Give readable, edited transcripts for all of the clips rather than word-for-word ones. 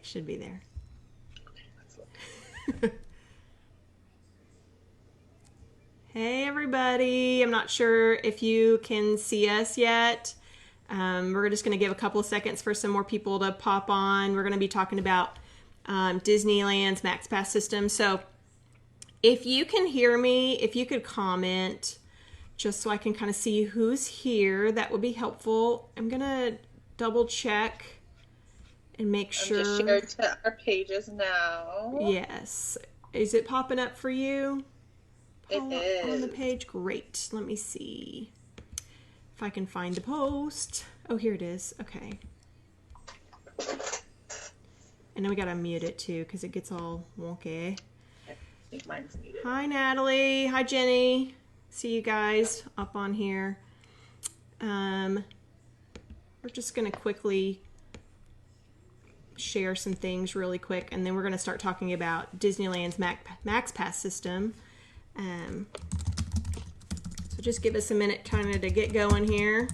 should be there. Okay, let's look. Hey everybody, I'm not sure if you can see us yet. We're just going to give a couple of seconds for some more people to pop on. We're going to be talking about Disneyland's Max Pass system. So if you can hear me, if you could comment just so I can kind of see who's here, that would be helpful. I'm going to double check and make sure. I'm just shared to our pages now. Yes. Is it popping up for you? It is. On the page? Great. Let me see if I can find the post. Oh, here it is. Okay. And then we got to mute it too because it gets all wonky. I think mine's muted. Hi, Natalie. Hi, Jenny. See you guys up on here. We're just going to quickly share some things really quick, and then we're going to start talking about Disneyland's Max Pass system. So just give us a minute kind of to get going here.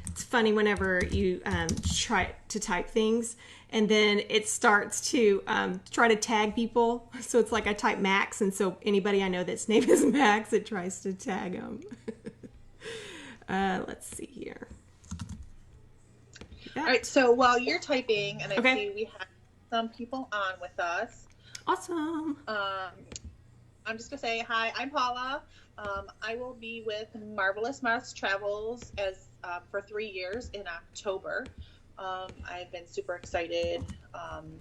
It's funny whenever you try to type things and then it starts to try to tag people. So it's like I type Max, and so anybody I know that's name is Max, it tries to tag them. Let's see here. All right, so while you're typing, and I Okay. see we have some people on with us. Awesome. I'm just going to say, hi, I'm Paula. I will be with Marvelous Mouse Travels as for 3 years in October. I've been super excited,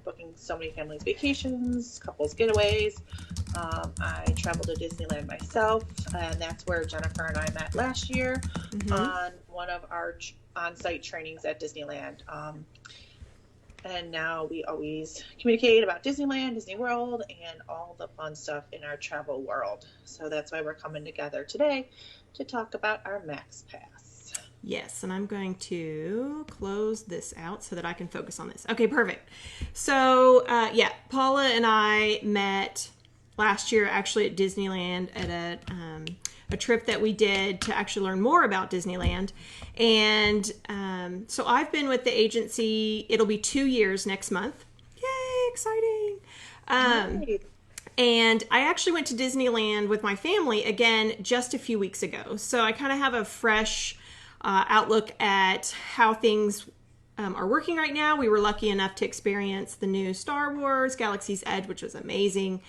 booking so many families' vacations, couples getaways. I traveled to Disneyland myself, and that's where Jennifer and I met last year on one of our on-site trainings at Disneyland. And now we always communicate about Disneyland, Disney World, and all the fun stuff in our travel world. So that's why we're coming together today to talk about our Max Pass. Yes, and I'm going to close this out so that I can focus on this. Okay, perfect. So, yeah, Paula and I met last year actually at Disneyland at a trip that we did to actually learn more about Disneyland. And so I've been with the agency, it'll be 2 years next month. Yay, exciting. And I actually went to Disneyland with my family again just a few weeks ago. So I kind of have a fresh outlook at how things are working right now. We were lucky enough to experience the new Star Wars Galaxy's Edge, which was amazing.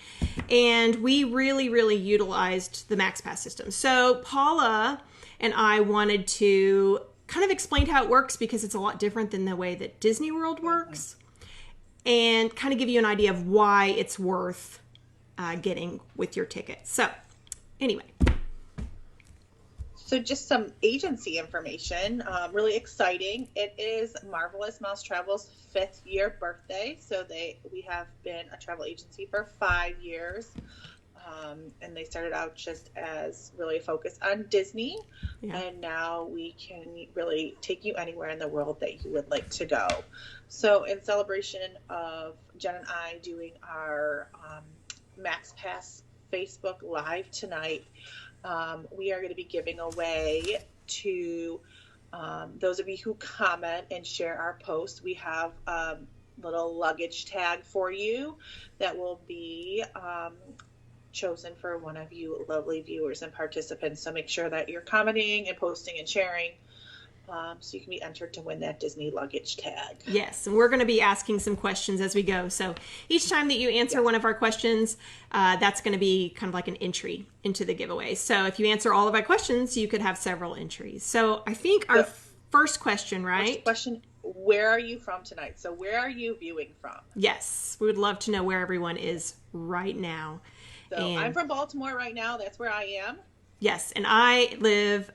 And we really, really utilized the Max Pass system. So Paula and I wanted to kind of explain how it works because it's a lot different than the way that Disney World works, and kind of give you an idea of why it's worth getting with your ticket. So anyway. So just some agency information, really exciting. It is Marvelous Mouse Travel's 5th year birthday. So we have been a travel agency for 5 years. And they started out just as really focused on Disney. Yeah. And now we can really take you anywhere in the world that you would like to go. So in celebration of Jen and I doing our Max Pass Facebook Live tonight, we are going to be giving away to those of you who comment and share our post. We have a little luggage tag for you that will be chosen for one of you lovely viewers and participants. So make sure that you're commenting and posting and sharing, so you can be entered to win that Disney luggage tag. Yes, and we're going to be asking some questions as we go. So each time that you answer one of our questions, that's going to be kind of like an entry into the giveaway. So if you answer all of our questions, you could have several entries. So I think our first question, right? First question, where are you from tonight? So where are you viewing from? Yes, we would love to know where everyone is right now. So I'm from Baltimore right now. That's where I am. Yes, and I live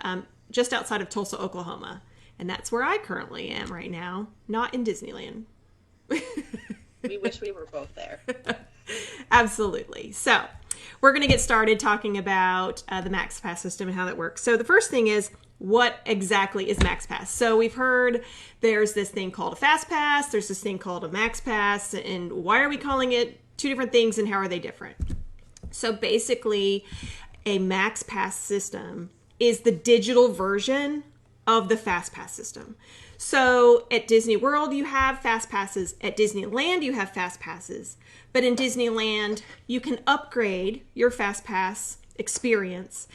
just outside of Tulsa, Oklahoma. And that's where I currently am right now, not in Disneyland. We wish we were both there. Absolutely. So we're going to get started talking about the Max Pass system and how that works. So the first thing is, what exactly is Max Pass? So we've heard there's this thing called a Fast Pass, there's this thing called a Max Pass, and why are we calling it two different things and how are they different? So basically, a Max Pass system is the digital version of the Fast Pass system. So at Disney World, you have Fast Passes. At Disneyland, you have Fast Passes. But in Disneyland, you can upgrade your Fast Pass experience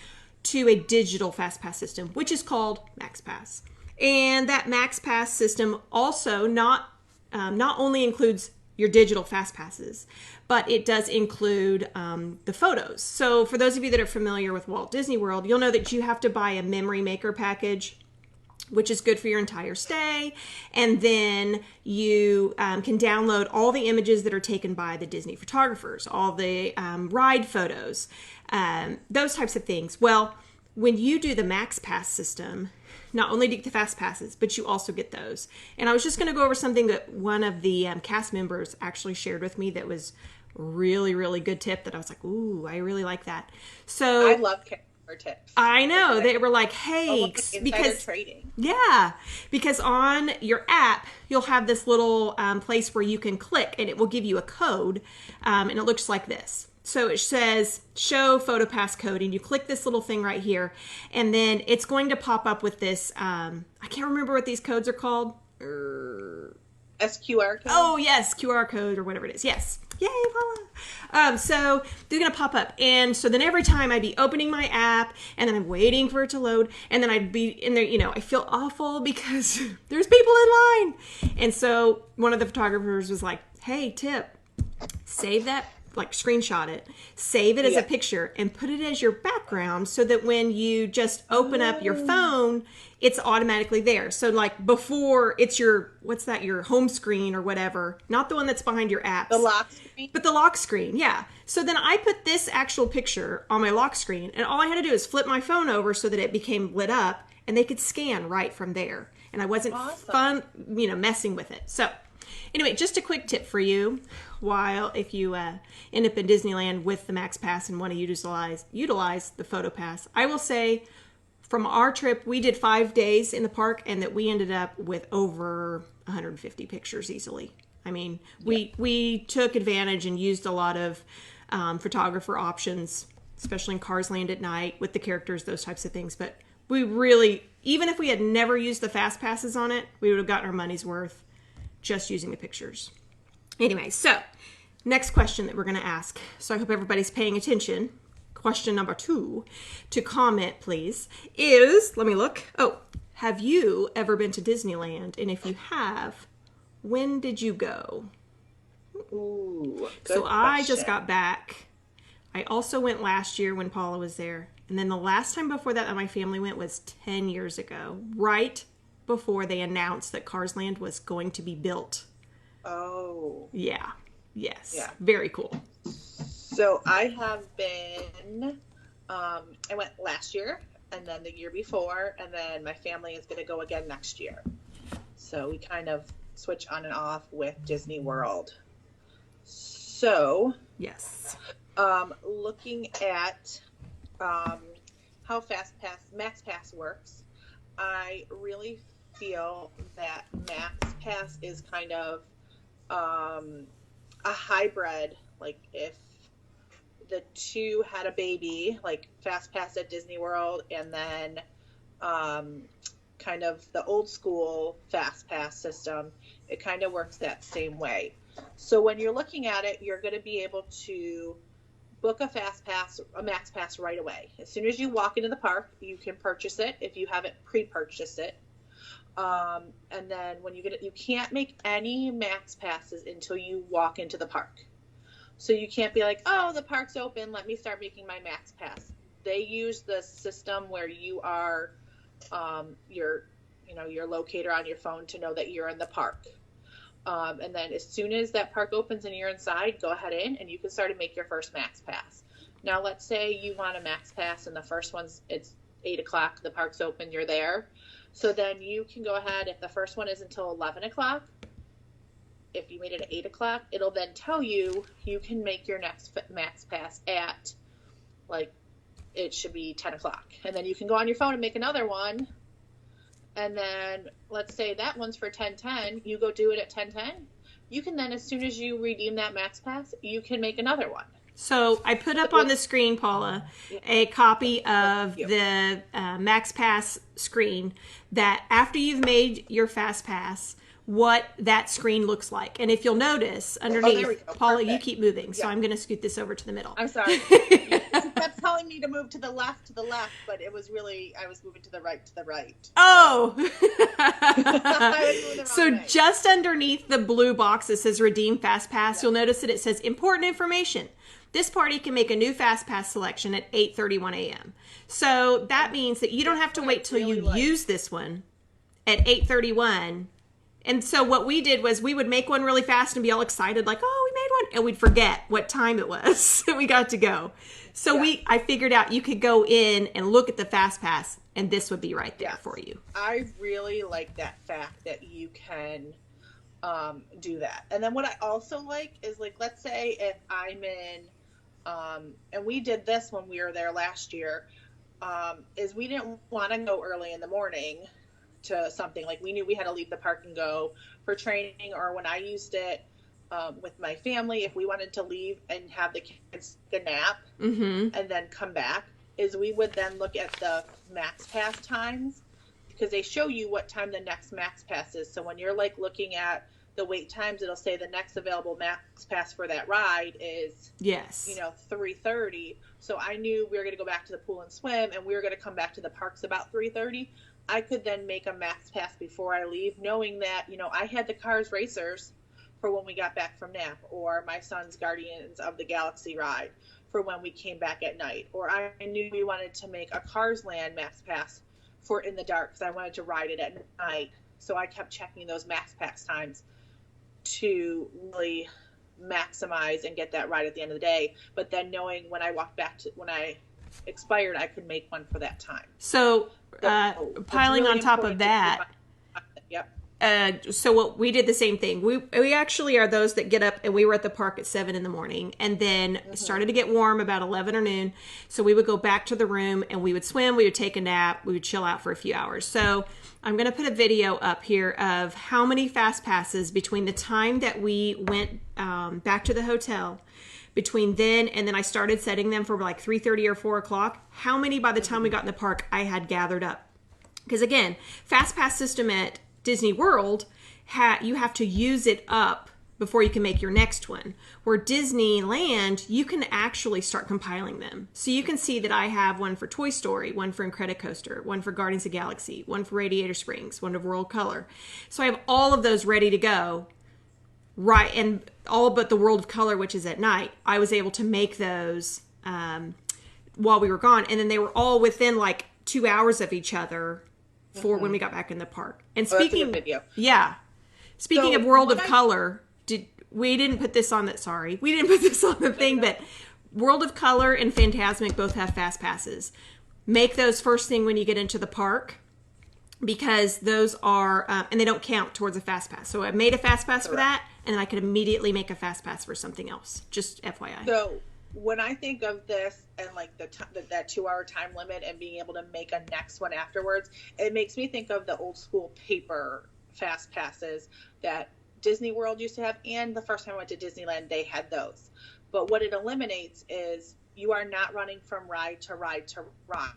to a digital Fast Pass system, which is called Max Pass. And that Max Pass system also not only includes your digital Fast Passes, but it does include the photos. So for those of you that are familiar with Walt Disney World, you'll know that you have to buy a memory maker package, which is good for your entire stay. And then you can download all the images that are taken by the Disney photographers, all the ride photos, those types of things. Well, when you do the Max Pass system, not only do you get the Fast Passes, but you also get those. And I was just going to go over something that one of the cast members actually shared with me that was really, really good tip that I was like, ooh, I really like that. So I love tips. I know. They were like, hey, because trading. Yeah, because on your app, you'll have this little place where you can click and it will give you a code, and it looks like this. So it says show PhotoPass code, and you click this little thing right here, and then it's going to pop up with this, I can't remember what these codes are called. SQR code? Oh, yes, QR code or whatever it is. Yes. Yay, Paula. So they're going to pop up. And so then every time I'd be opening my app and then I'm waiting for it to load. And then I'd be in there, I feel awful because there's people in line. And so one of the photographers was like, hey, tip, save that, like screenshot it, save it as a picture and put it as your background so that when you just open up your phone, it's automatically there. So like before it's your home screen or whatever, not the one that's behind your apps. The lock screen? But the lock screen, yeah. So then I put this actual picture on my lock screen and all I had to do is flip my phone over so that it became lit up and they could scan right from there. And I wasn't messing with it. So anyway, just a quick tip for you if you end up in Disneyland with the Max Pass and want to utilize the Photo Pass. I will say from our trip, we did 5 days in the park and that we ended up with over 150 pictures easily. I mean, we took advantage and used a lot of photographer options, especially in Cars Land at night with the characters, those types of things. But we really, even if we had never used the Fast Passes on it, we would have gotten our money's worth just using the pictures. Anyway, so next question that we're going to ask. So I hope everybody's paying attention. Question number 2 to comment, please, is, let me look. Oh, have you ever been to Disneyland? And if you have, when did you go? Ooh, good so question. I just got back. I also went last year when Paula was there. And then the last time before that my family went was 10 years ago, right before they announced that Cars Land was going to be built. Oh. Yeah. Yes. Yeah. Very cool. So I have been, I went last year and then the year before, and then my family is going to go again next year. So we kind of switch on and off with Disney World. So. Yes. Looking at how Max Pass works, I really feel that Max Pass is kind of a hybrid. Like if the two had a baby, like Fast Pass at Disney World, and then kind of the old school Fast Pass system, it kind of works that same way. So when you're looking at it, you're going to be able to book a Max Pass right away. As soon as you walk into the park, you can purchase it if you haven't pre-purchased it. And then when you get it, you can't make any Max Passes until you walk into the park. So you can't be like, oh, the park's open, let me start making my Max Pass. They use the system where you are, your locator on your phone to know that you're in the park. And then as soon as that park opens and you're inside, go ahead in and you can start to make your first Max Pass. Now, let's say you want a Max Pass and the first one's, it's 8 o'clock, the park's open, you're there. So then you can go ahead, if the first one is until 11 o'clock, if you made it at 8 o'clock, it'll then tell you can make your next Max Pass at, like, it should be 10 o'clock. And then you can go on your phone and make another one. And then let's say that one's for 10:10, you go do it at 10:10. You can then, as soon as you redeem that Max Pass, you can make another one. So I put up on the screen, Paula, a copy of the Max Pass screen that after you've made your Fast Pass, what that screen looks like. And if you'll notice underneath, Paula, you keep moving. So I'm going to scoot this over to the middle. I'm sorry. You kept telling me to move to the left, but it was really, I was moving to the right. Oh! I was moving the wrong So way. just underneath the blue box that says Redeem Fast Pass, you'll notice that it says Important Information. This party can make a new Fast Pass selection at 8:31 a.m. So that means that you don't have to wait till you use this one at 8:31. And so what we did was we would make one really fast and be all excited, like, oh, we made one. And we'd forget what time it was that we got to go. So I figured out you could go in and look at the Fast Pass, and this would be right there for you. I really like that fact that you can do that. And then what I also like is, like, let's say if I'm in, and we did this when we were there last year, is we didn't want to go early in the morning to something. Like, we knew we had to leave the park and go for training, or when I used it with my family, if we wanted to leave and have the kids take a nap and then come back, is we would then look at the Max Pass times, because they show you what time the next Max Pass is. So when you're like looking at the wait times, it'll say the next available Max Pass for that ride is 3:30. So I knew we were going to go back to the pool and swim, and we were going to come back to the parks about 3:30. I could then make a Max Pass before I leave, knowing that, I had the Cars Racers for when we got back from nap, or my son's Guardians of the Galaxy ride for when we came back at night. Or I knew we wanted to make a Cars Land Max Pass for in the dark, because I wanted to ride it at night. So I kept checking those Max Pass times to really maximize and get that ride at the end of the day. But then knowing when I walked back to when I expired, I could make one for that time. So piling really on top of that, so what we did the same thing. We actually are those that get up, and we were at the park at 7 in the morning, and then it started to get warm about 11 or noon. So we would go back to the room and we would swim, we would take a nap, we would chill out for a few hours. So I'm going to put a video up here of how many Fast Passes between the time that we went back to the hotel, between then and then I started setting them for like 3:30 or 4 o'clock, how many by the time we got in the park I had gathered up. Because again, Fast Pass system at Disney World, you have to use it up before you can make your next one. Where Disneyland, you can actually start compiling them. So you can see that I have one for Toy Story, one for Incredicoaster, one for Guardians of the Galaxy, one for Radiator Springs, one of World Color. So I have all of those ready to go. Right, and all but the World of Color, which is at night, I was able to make those while we were gone. And then they were all within like 2 hours of each other for when we got back in the park. And speaking, that's a good video. Yeah. Speaking of World of Color, we didn't put this on the thing, but World of Color and Fantasmic both have Fast Passes. Make those first thing when you get into the park, because those are, and they don't count towards a Fast Pass. So I made a Fast Pass for that, and then I could immediately make a Fast Pass for something else. Just FYI. So when I think of this and like that 2 hour time limit and being able to make a next one afterwards, it makes me think of the old school paper Fast Passes that Disney World used to have, and the first time I went to Disneyland, they had those. But what it eliminates is you are not running from ride to ride to ride.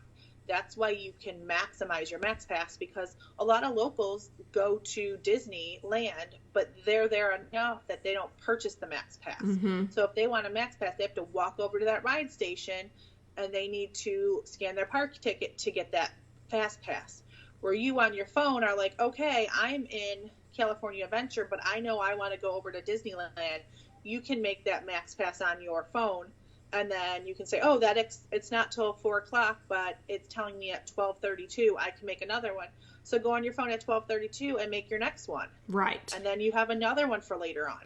That's why you can maximize your Max Pass, because a lot of locals go to Disneyland, but they're there enough that they don't purchase the Max Pass. So if they want a Max Pass, they have to walk over to that ride station, and they need to scan their park ticket to get that Fast Pass. Where you on your phone are like, okay, I'm in California Adventure, but I know I want to go over to Disneyland. You can make that Max Pass on your phone. And then you can say, oh, it's not till 4 o'clock, but it's telling me at 12:32 I can make another one. So go on your phone at 12:32 and make your next one. Right. And then you have another one for later on.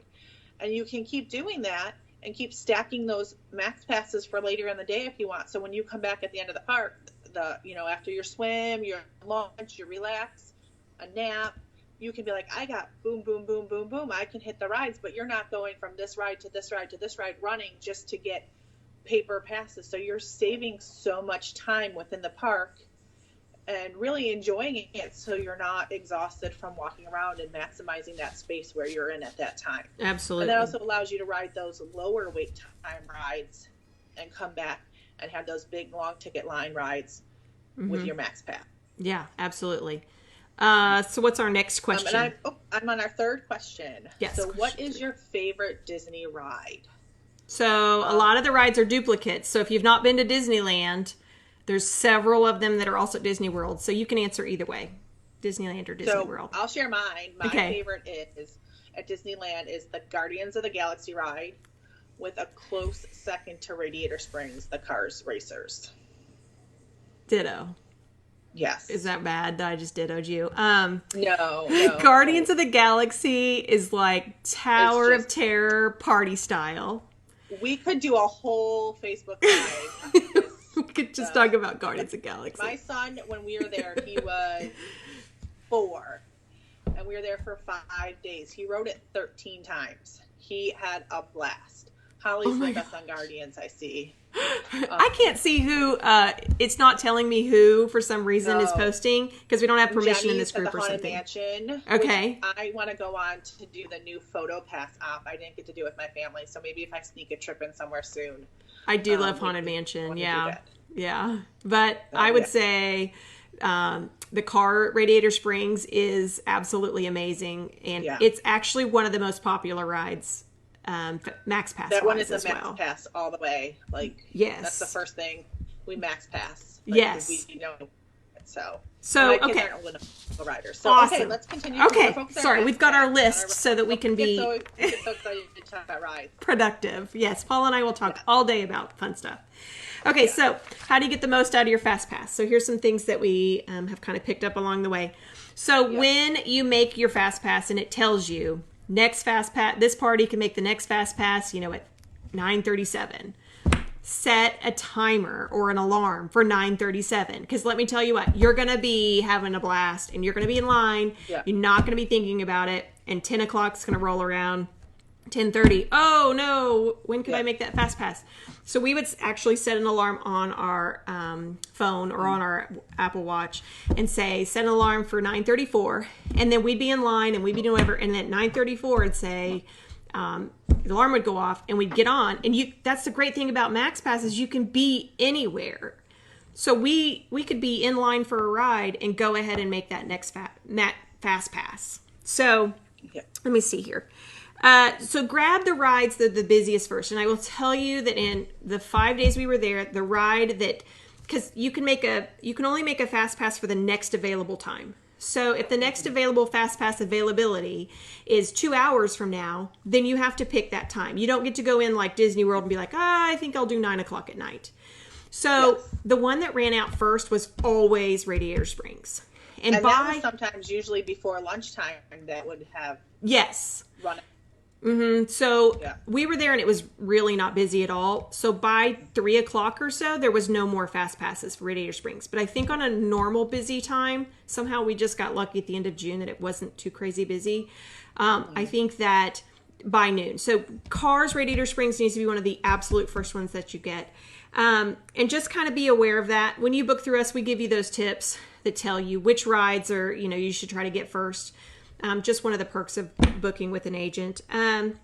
And you can keep doing that and keep stacking those Max Passes for later in the day if you want. So when you come back at the end of the park, after your swim, your lunch, your relax, a nap, you can be like, I got boom, boom, boom, boom, boom. I can hit the rides, but you're not going from this ride to this ride to this ride running just to get paper passes. So you're saving so much time within the park and really enjoying it, so you're not exhausted from walking around and maximizing that space where you're in at that time. Absolutely. And that also allows you to ride those lower wait time rides and come back and have those big long ticket line rides with your Max Pass. Yeah, absolutely. So what's our next question? And I'm on our third question. Yes. So what is your favorite Disney ride? So a lot of the rides are duplicates. So if you've not been to Disneyland, there's several of them that are also at Disney World. So you can answer either way, Disneyland or Disney World. I'll share mine. My favorite is at Disneyland is the Guardians of the Galaxy ride, with a close second to Radiator Springs, the Cars Racers. Ditto. Yes. Is that bad that I just dittoed you? No. Guardians of the Galaxy is like Tower of Terror party style. We could do a whole Facebook Live. We could just talk about Guardians of the Galaxy. My son, when we were there, he was 4. And we were there for 5 days. He rode it 13 times. He had a blast. Holly's with us on Guardians, I see. I can't see who. It's not telling me who for some reason is posting, because we don't have permission in this group or something. Mansion, okay. I want to go on to do the new Photo Pass app. I didn't get to do it with my family, so maybe if I sneak a trip in somewhere soon. I do love Haunted Mansion. Yeah. But I would say the car at Radiator Springs is absolutely amazing, and it's actually one of the most popular rides. Max Pass. That one is a Max Pass all the way. Like, yes, that's the first thing we Max Pass. Like, yes, we know. So okay. Riders. So awesome. Okay, let's continue. Okay, sorry, we've got our list so that we can be so excited to talk about rides. Productive. Yes, Paul and I will talk all day about fun stuff. Okay, so how do you get the most out of your Fast Pass? So here's some things that we have kind of picked up along the way. So when you make your Fast Pass and it tells you next Fast Pass, this party can make the next Fast Pass, at 9:37. Set a timer or an alarm for 9:37. Because let me tell you what, you're going to be having a blast and you're going to be in line. Yeah. You're not going to be thinking about it. And 10 o'clock is going to roll around. 10:30. Oh no, when could I make that Fast Pass? So we would actually set an alarm on our phone or on our Apple Watch and say, set an alarm for 9:34. And then we'd be in line and we'd be doing whatever. And at 9:34, it'd say, the alarm would go off and we'd get on. And that's the great thing about Max Pass is you can be anywhere. So we could be in line for a ride and go ahead and make that next Fast Pass. So let me see here. So grab the rides that are the busiest first. And I will tell you that in the 5 days we were there, the ride because you can only make a Fast Pass for the next available time. So if the next available Fast Pass availability is 2 hours from now, then you have to pick that time. You don't get to go in like Disney World and be like, I think I'll do 9 o'clock at night. So the one that ran out first was always Radiator Springs. And that was sometimes usually before lunchtime that would have run it. Mm-hmm. So we were there and it was really not busy at all. So by 3 o'clock or so, there was no more Fast Passes for Radiator Springs. But I think on a normal busy time, somehow we just got lucky at the end of June that it wasn't too crazy busy. I think that by noon. So Cars Radiator Springs needs to be one of the absolute first ones that you get. And just kind of be aware of that. When you book through us, we give you those tips that tell you which rides are, you should try to get first. Just one of the perks of booking with an agent. And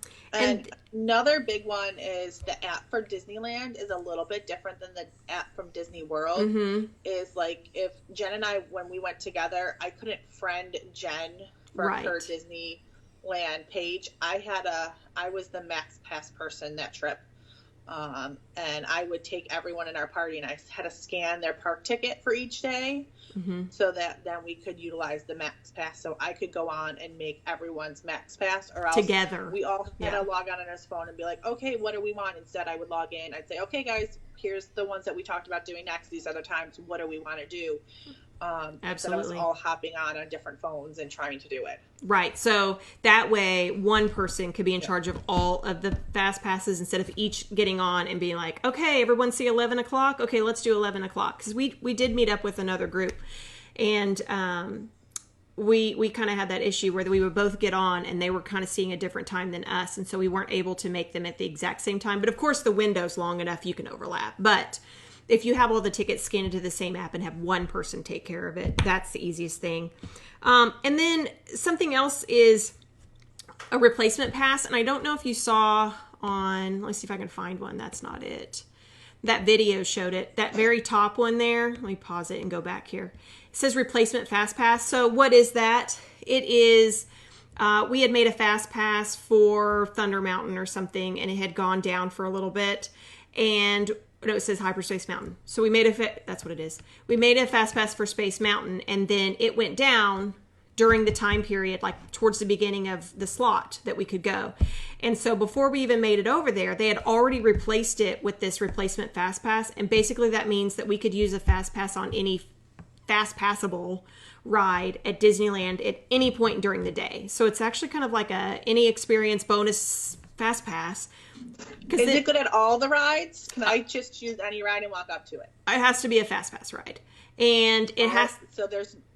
another big one is the app for Disneyland is a little bit different than the app from Disney World. Mm-hmm. Is like if Jen and I, when we went together, I couldn't friend Jen for her Disneyland page. I was the Max Pass person that trip. And I would take everyone in our party and I had to scan their park ticket for each day so that then we could utilize the Max Pass. So I could go on and make everyone's Max Pass or else together. We all had to log on his phone and be like, okay, what do we want? Instead, I would log in. I'd say, okay, guys, here's the ones that we talked about doing next. These other times, what do we want to do? Instead of us all hopping on different phones and trying to do it. Right. So that way one person could be in charge of all of the Fast Passes instead of each getting on and being like, okay, everyone see 11 o'clock? Okay, let's do 11 o'clock. Because we did meet up with another group and we kind of had that issue where we would both get on and they were kind of seeing a different time than us. And so we weren't able to make them at the exact same time. But of course the window's long enough you can overlap. But if you have all the tickets scanned into the same app and have one person take care of it, that's the easiest thing. And then something else is a replacement pass. And I don't know if you saw on, let's see if I can find one. That's not it. That video showed it. That very top one there. Let me pause it and go back here. It says replacement fast pass. So what is that? It is, we had made a fast pass for Thunder Mountain or something, and it had gone down for a little bit. And no, it says Hyperspace Mountain. So we made that's what it is. We made a fast pass for Space Mountain, and then it went down during the time period, like towards the beginning of the slot that we could go. And so before we even made it over there, they had already replaced it with this replacement fast pass. And basically that means that we could use a fast pass on any fast passable ride at Disneyland at any point during the day. So it's actually kind of like any experience bonus fast pass. Is it good at all the rides? Can I just choose any ride and walk up to it? It has to be a fast pass ride. And it has... So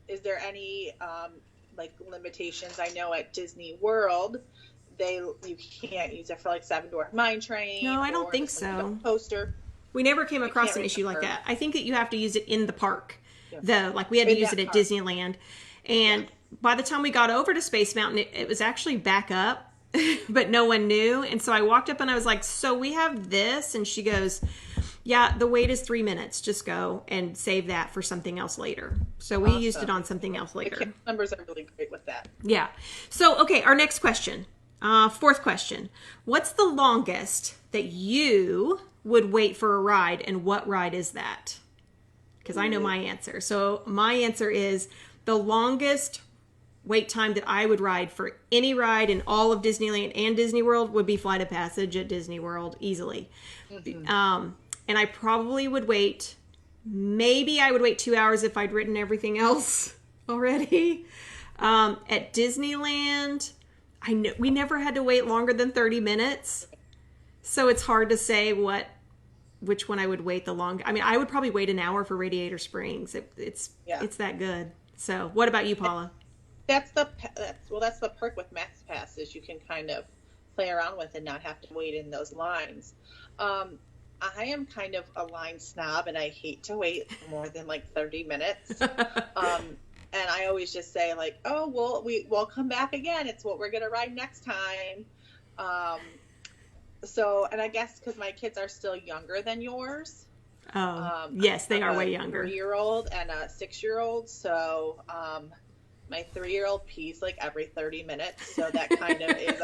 is there any like limitations? I know at Disney World, you can't use it for like Seven Dwarf Mine Train. No, I don't think so. Like a poster. We never came across an issue like that. I think that you have to use it in the park, though. Like we had to use it at Disneyland. And by the time we got over to Space Mountain, it was actually back up, but no one knew. And so I walked up and I was like, so we have this? And she goes, yeah, the wait is 3 minutes. Just go and save that for something else later. So we used it on something else later. The numbers are really great with that. Yeah. So, okay, our next question. Fourth question. What's the longest that you would wait for a ride, and what ride is that? Because I know my answer. So my answer is the longest wait time that I would ride for any ride in all of Disneyland and Disney World would be Flight of Passage at Disney World, easily. Mm-hmm. And I probably would wait, maybe I would wait 2 hours if I'd written everything else already. At Disneyland, I know we never had to wait longer than 30 minutes. So it's hard to say which one I would wait the longest. I mean, I would probably wait an hour for Radiator Springs. It's that good. So what about you, Paula? That's the perk with Max Pass is you can kind of play around with and not have to wait in those lines. I am kind of a line snob, and I hate to wait more than like 30 minutes. And I always just say like, oh, well, we'll come back again. It's what we're going to ride next time. So, and I guess because my kids are still younger than yours. Oh, yes, they are way younger. 3-year-old and a 6-year-old. So, my 3-year-old pees like every 30 minutes. So that kind of is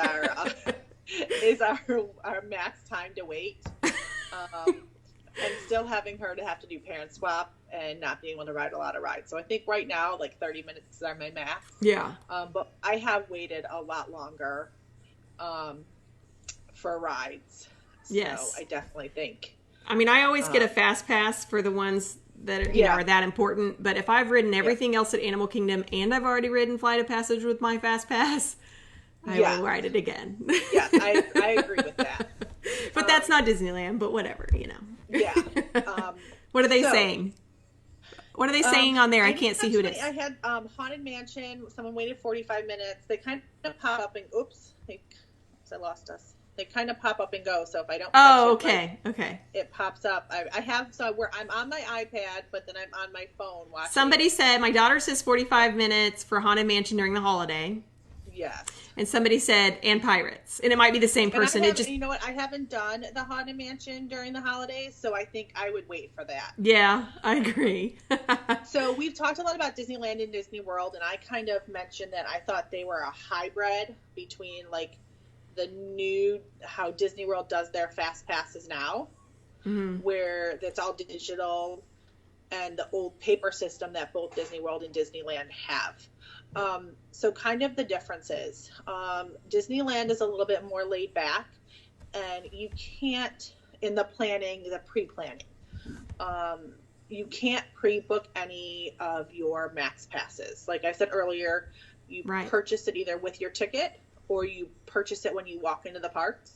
our max time to wait. And still having her to have to do parent swap and not being able to ride a lot of rides. So I think right now, like 30 minutes are my max. Yeah. But I have waited a lot longer for rides. Yes. So I definitely think. I mean, I always get a fast pass for the ones that are, are that important. But if I've ridden everything else at Animal Kingdom and I've already ridden Flight of Passage with my fast pass, I will ride it again. Yeah, I agree with that. But that's not Disneyland, but whatever, Yeah. What are they saying? What are they saying on there? I can't see who it is. I had Haunted Mansion. Someone waited 45 minutes. They kind of pop up and I lost us. They kind of pop up and go. So if I don't catch okay. It pops up. I have where I'm on my iPad, but then I'm on my phone watching. Somebody said, my daughter says 45 minutes for Haunted Mansion during the holiday. Yes. And somebody said, and Pirates. And it might be the same person. You know what? I haven't done the Haunted Mansion during the holidays, so I think I would wait for that. Yeah, I agree. So we've talked a lot about Disneyland and Disney World, and I kind of mentioned that I thought they were a hybrid between like how Disney World does their fast passes now, where it's all digital, and the old paper system that both Disney World and Disneyland have. So kind of the differences. Disneyland is a little bit more laid back, and you can't, in the pre-planning, you can't pre-book any of your Max Passes. Like I said earlier, you purchase it either with your ticket or you purchase it when you walk into the parks.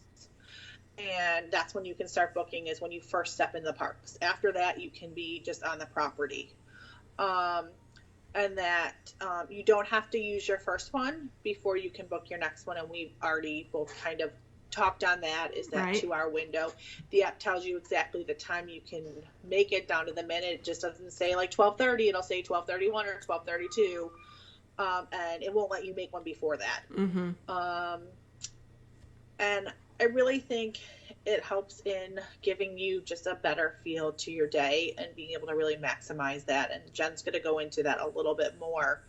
And that's when you can start booking, is when you first step in the parks. After that, you can be just on the property. And that you don't have to use your first one before you can book your next one. And we've already both kind of talked on that, is that Right. 2-hour window. The app tells you exactly the time you can make it down to the minute. It just doesn't say like 12:30. It'll say 12:31 or 12:32. And it won't let you make one before that. And I really think it helps in giving you just a better feel to your day and being able to really maximize that. And Jen's going to go into that a little bit more.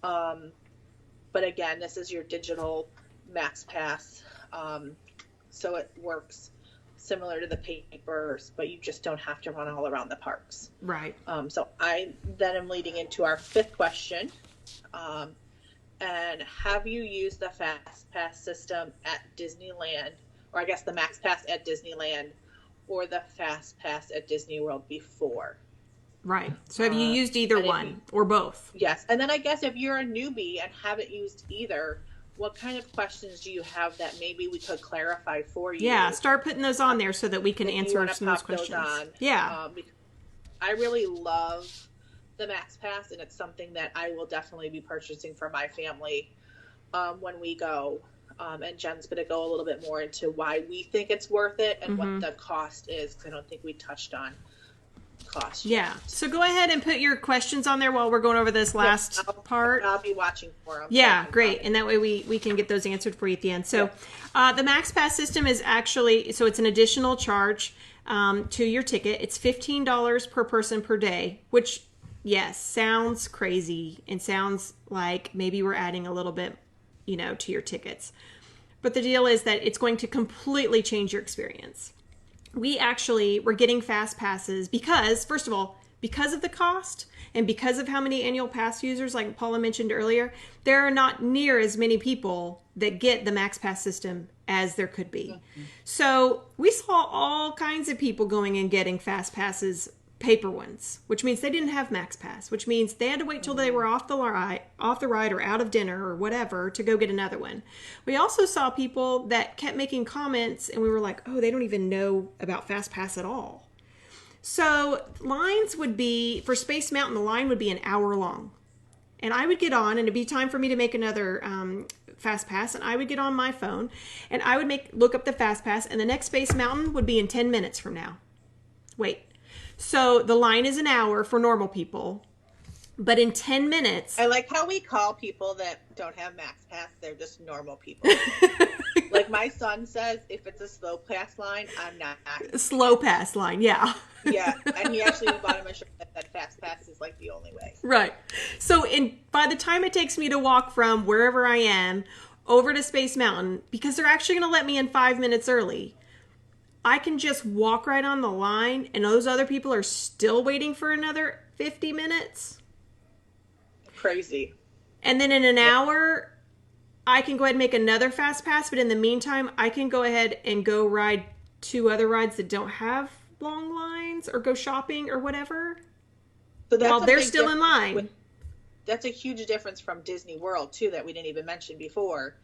But again, this is your digital Max Pass. So it works similar to the papers, but you just don't have to run all around the parks. Right. So I then am leading into our fifth question. And have you used the Fast Pass system at Disneyland, or I guess the Max Pass at Disneyland, or the Fast Pass at Disney World before? Right. So have you used either one or both? Yes. And then I guess if you're a newbie and haven't used either, what kind of questions do you have that maybe we could clarify for you? Yeah, start putting those on there so that we can answer some of those pop questions. Those on. Yeah. I really love the Max Pass, and it's something that I will definitely be purchasing for my family when we go. And Jen's going to go a little bit more into why we think it's worth it and what the cost is, because I don't think we touched on cost Yeah. yet. So go ahead and put your questions on there while we're going over this last part. I'll be watching for them. Yeah, great. And that way we can get those answered for you at the end. So the Max Pass system is actually, so it's an additional charge to your ticket. It's $15 per person per day, which, yes, sounds crazy and sounds like maybe we're adding a little bit, to your tickets. But the deal is that it's going to completely change your experience. We're getting fast passes because, first of all, because of the cost and because of how many annual pass users, like Paula mentioned earlier, there are not near as many people that get the Max Pass system as there could be. So we saw all kinds of people going and getting fast passes, paper ones, which means they didn't have Max Pass, which means they had to wait till they were off the ride or out of dinner or whatever to go get another one. We also saw people that kept making comments and we were like, oh, they don't even know about Fast Pass at all. So lines would be, for Space Mountain, the line would be an hour long. And I would get on and it'd be time for me to make another Fast Pass, and I would get on my phone and I would look up the Fast Pass, and the next Space Mountain would be in 10 minutes from now. Wait. So the line is an hour for normal people, but in 10 minutes... I like how we call people that don't have Max Pass, they're just normal people. Like my son says, if it's a slow pass line, I'm not. Slow pass line, yeah. Yeah, and he actually bought him a shirt that said Fast Pass is like the only way. Right. So by the time it takes me to walk from wherever I am over to Space Mountain, because they're actually going to let me in 5 minutes early, I can just walk right on the line, and those other people are still waiting for another 50 minutes. Crazy. And then in an hour, I can go ahead and make another Fast Pass, but in the meantime, I can go ahead and go ride 2 other rides that don't have long lines, or go shopping or whatever. So that's while they're still in line. That's a huge difference from Disney World, too, that we didn't even mention before.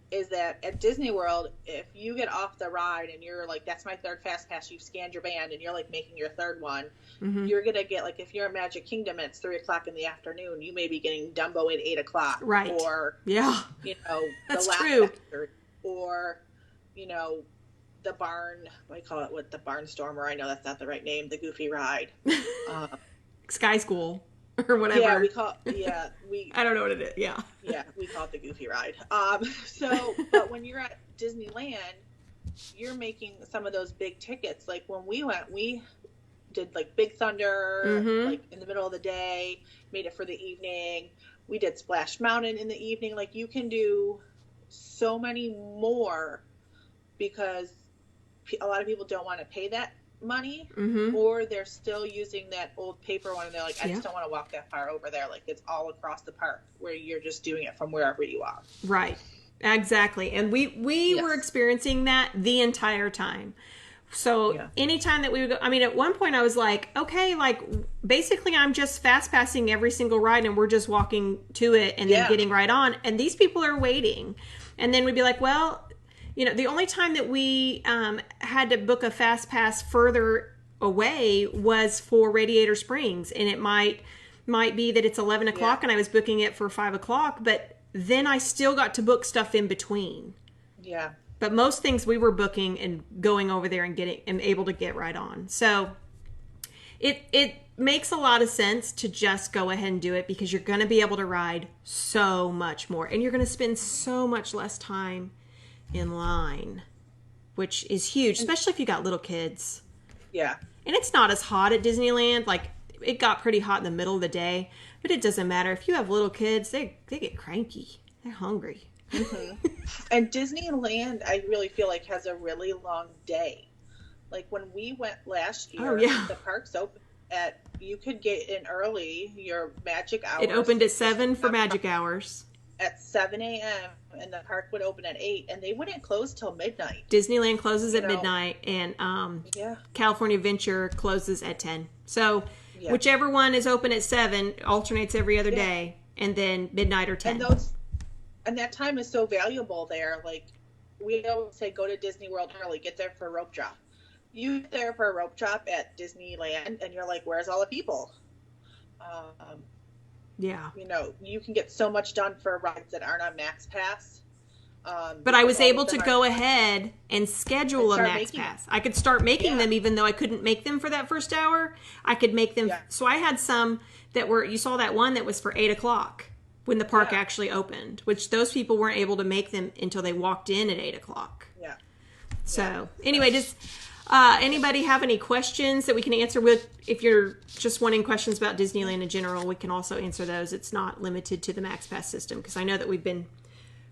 Is that at Disney World, if you get off the ride and you're like, that's my third Fast Pass, you've scanned your band and you're like making your third one, you're going to get, like, if you're at Magic Kingdom and it's 3 o'clock in the afternoon, you may be getting Dumbo at 8 o'clock. Right. Or, yeah, that's the true. Factor, or, the barn, what do you call it, the Barnstormer, I know that's not the right name, the Goofy ride. Sky School. Or whatever. Yeah, I don't know what it is. Yeah. Yeah, we call it the Goofy ride. But when you're at Disneyland, you're making some of those big tickets. Like when we went, we did like Big Thunder, like in the middle of the day, made it for the evening. We did Splash Mountain in the evening. Like you can do so many more because a lot of people don't want to pay that money, or they're still using that old paper one and they're like, I just don't want to walk that far over there. Like it's all across the park where you're just doing it from wherever you are. Right. Exactly. And we were experiencing that the entire time. So anytime that we would go, I mean, at one point I was like, okay, like basically I'm just fast passing every single ride and we're just walking to it and then getting right on. And these people are waiting. And then we'd be like, well, the only time that we had to book a Fast Pass further away was for Radiator Springs. And it might be that it's 11 o'clock and I was booking it for 5 o'clock, but then I still got to book stuff in between. Yeah. But most things we were booking and going over there and getting and able to get right on. So it makes a lot of sense to just go ahead and do it because you're going to be able to ride so much more and you're going to spend so much less time in line, which is huge, especially if you got little kids. Yeah. And it's not as hot at Disneyland. Like, it got pretty hot in the middle of the day, but it doesn't matter. If you have little kids, they get cranky. They're hungry. Mm-hmm. And Disneyland, I really feel like, has a really long day. Like, when we went last year, the park's open you could get in early, your magic hours. It opened at 7 for magic hours. At 7 a.m. and the park would open at 8, and they wouldn't close till midnight. Disneyland closes at midnight, and yeah. California Adventure closes at 10. So whichever one is open at 7 alternates every other day, and then midnight or 10. And that time is so valuable there. Like, we always say, go to Disney World early, get there for a rope drop. You get there for a rope drop at Disneyland, and you're like, where's all the people? Yeah. You know, you can get so much done for rides that aren't on Max Pass. But I was able to go ahead and schedule a Max Pass. I could start making them even though I couldn't make them for that first hour. I could make them. Yeah. So I had some that were, you saw that one that was for 8 o'clock when the park actually opened, which those people weren't able to make them until they walked in at 8 o'clock. Yeah. So anyway, just... anybody have any questions that we can answer with? If you're just wanting questions about Disneyland in general, we can also answer those. It's not limited to the Max Pass system because I know that we've been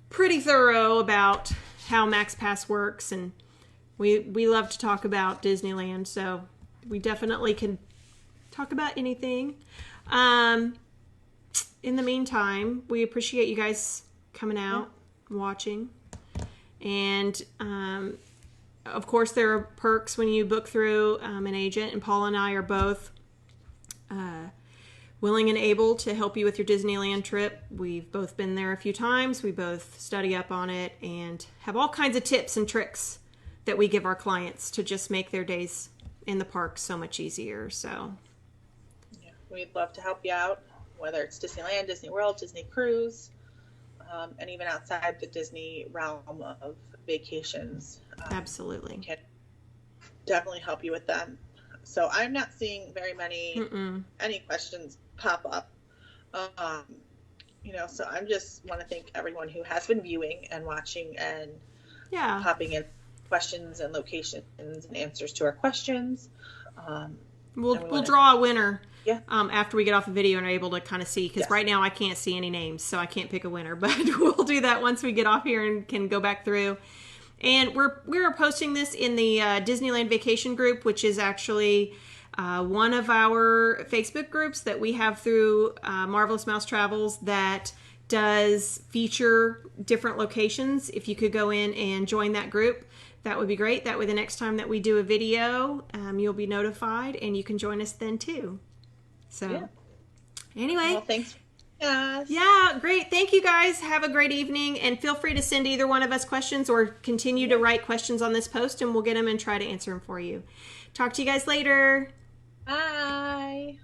pretty thorough about how Max Pass works, and we love to talk about Disneyland, so we definitely can talk about anything. In the meantime, we appreciate you guys coming out, watching, and of course, there are perks when you book through an agent, and Paul and I are both willing and able to help you with your Disneyland trip. We've both been there a few times. We both study up on it and have all kinds of tips and tricks that we give our clients to just make their days in the park so much easier. So, yeah, we'd love to help you out, whether it's Disneyland, Disney World, Disney Cruise, and even outside the Disney realm of vacations. Absolutely. Can definitely help you with them. So I'm not seeing very many any questions pop up. You know, so I just want to thank everyone who has been viewing and watching and popping in questions and locations and answers to our questions. We'll draw a winner after we get off the video and are able to kind of see, because right now I can't see any names, so I can't pick a winner, but we'll do that once we get off here and can go back through. And we're posting this in the Disneyland Vacation group, which is actually one of our Facebook groups that we have through Marvelous Mouse Travels that does feature different locations. If you could go in and join that group, that would be great. That way the next time that we do a video, you'll be notified and you can join us then too. So anyway. Well, thanks. Yes. Yeah, great. Thank you guys. Have a great evening, and feel free to send either one of us questions or continue to write questions on this post and we'll get them and try to answer them for you. Talk to you guys later. Bye.